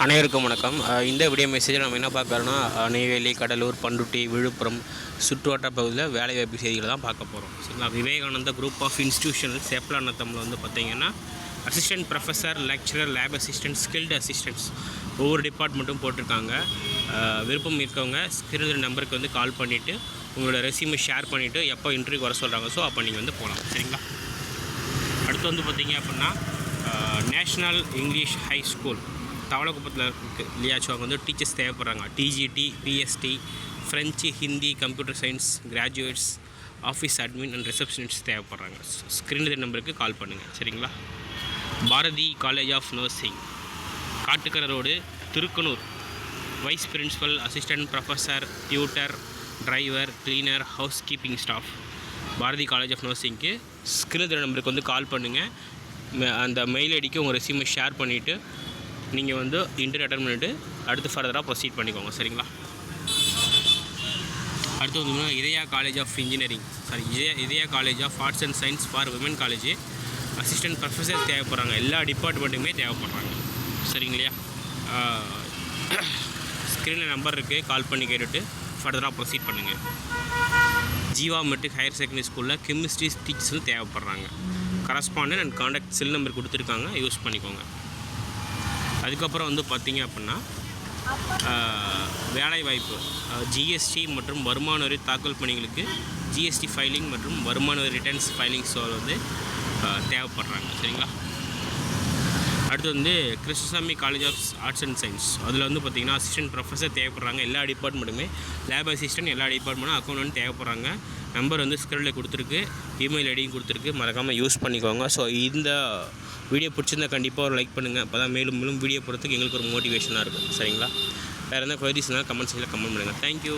அனைவருக்கும் வணக்கம். இந்த வீடியோ மெசேஜில் நம்ம என்ன பார்க்குறோன்னா, நெய்வேலி, கடலூர், பண்ருட்டி, விழுப்புரம் சுற்றுவட்டார பகுதியில் வேலைவாய்ப்பு செய்திகளை தான் பார்க்க போகிறோம். சரிங்களா? விவேகானந்தா குரூப் ஆஃப் இன்ஸ்டியூஷன் சேப்பலாநத்தமில் வந்து பார்த்திங்கன்னா assistant professor, lecturer, lab assistant, skilled assistants ஒவ்வொரு டிபார்ட்மெண்ட்டும் போட்டிருக்காங்க. விருப்பம் இருக்கவங்க ஸ்கில் நம்பருக்கு வந்து கால் பண்ணிவிட்டு உங்களோட ரெஸ்யூமை ஷேர் பண்ணிவிட்டு எப்போ இன்டர்வியூ வர சொல்கிறாங்க, ஸோ அப்போ நீங்கள் வந்து போகலாம். சரிங்களா? அடுத்து வந்து பார்த்திங்க அப்படின்னா நேஷ்னல் இங்கிலீஷ் ஹை ஸ்கூல் தவளக்குப்பத்தில் இருக்குது இல்லையா? ஸோ அங்கே வந்து டீச்சர்ஸ் தேவைப்படுறாங்க. TGT, PST, French, Hindi, computer science graduates, office admin and receptionist தேவைப்படுறாங்க. ஸ்க்ரீன் நம்பருக்கு கால் பண்ணுங்கள். சரிங்களா? Bharathi college of nursing, Kattukkarai road, Thirukkanur. Vice principal, assistant professor, tutor, driver, cleaner, house keeping staff. Bharathi college of நர்சிங்க்கு ஸ்க்ரீன் நம்பருக்கு வந்து கால் பண்ணுங்கள். அந்த மெயில் ஐடிக்கு உங்கள் ரெஸ்யூமை ஷேர் பண்ணிவிட்டு நீங்கள் வந்து இன்டர்வியூ அட்டன் பண்ணிவிட்டு அடுத்து ஃபர்தராக ப்ரொசீட் பண்ணிக்கோங்க. சரிங்களா? அடுத்து வந்து Idhaya college of engineering, Idhaya college of arts and science for women college assistant professor தேவைப்படுறாங்க. எல்லா டிபார்ட்மெண்ட்டுமே தேவைப்படுறாங்க. சரிங்களா? ஸ்க்ரீனில் நம்பர் இருக்குது, கால் பண்ணி கேட்டுட்டு ஃபர்தராக ப்ரொசீட் பண்ணுங்கள். ஜீவா மெட்ரிக் ஹையர் செகண்டரி ஸ்கூலில் கெமிஸ்ட்ரி டீச்சர்ஸும் தேவைப்படுறாங்க. Correspondent and contact cell number கொடுத்துருக்காங்க, யூஸ் பண்ணிக்கோங்க. அதுக்கப்புறம் வந்து பார்த்திங்க அப்படின்னா வேலைவாய்ப்பு ஜிஎஸ்டி மற்றும் வருமான வரி தாக்கல் பணிகளுக்கு ஜிஎஸ்டி ஃபைலிங் மற்றும் வருமான வரி ரிட்டர்ன்ஸ் ஃபைலிங்ஸ் வந்து தேவைப்படுறாங்க. சரிங்களா? அடுத்து வந்து Krishnasamy college of arts and science, அதில் வந்து பார்த்திங்கன்னா அசிஸ்டன்ட் ப்ரொஃபஸர் தேவைப்படுறாங்க. எல்லா டிபார்ட்மெண்ட்டுமே லேப் அசிஸ்டன்ட் எல்லா டிபார்ட்மெண்ட்டும் அக்கௌண்ட் தேவைப்படுறாங்க. நம்பர் வந்து ஸ்க்ரீனில் கொடுத்துருக்கு, இமெயில் ஐடியும் கொடுத்துருக்கு, மறக்காமல் யூஸ் பண்ணிக்கோங்க. ஸோ இந்த வீடியோ பிடிச்சிருந்தால் கண்டிப்பாக ஒரு லைக் பண்ணுங்கள். அப்போ தான் மேலும் மேலும் வீடியோ போடுறதுக்கு எங்களுக்கு ஒரு மோட்டிவேஷனாக இருக்கும். சரிங்களா? வேறு எந்த கொயரிஸ்னால் கமெண்ட் செக்ஷனில் கமெண்ட் பண்ணுங்கள். தேங்க்யூ.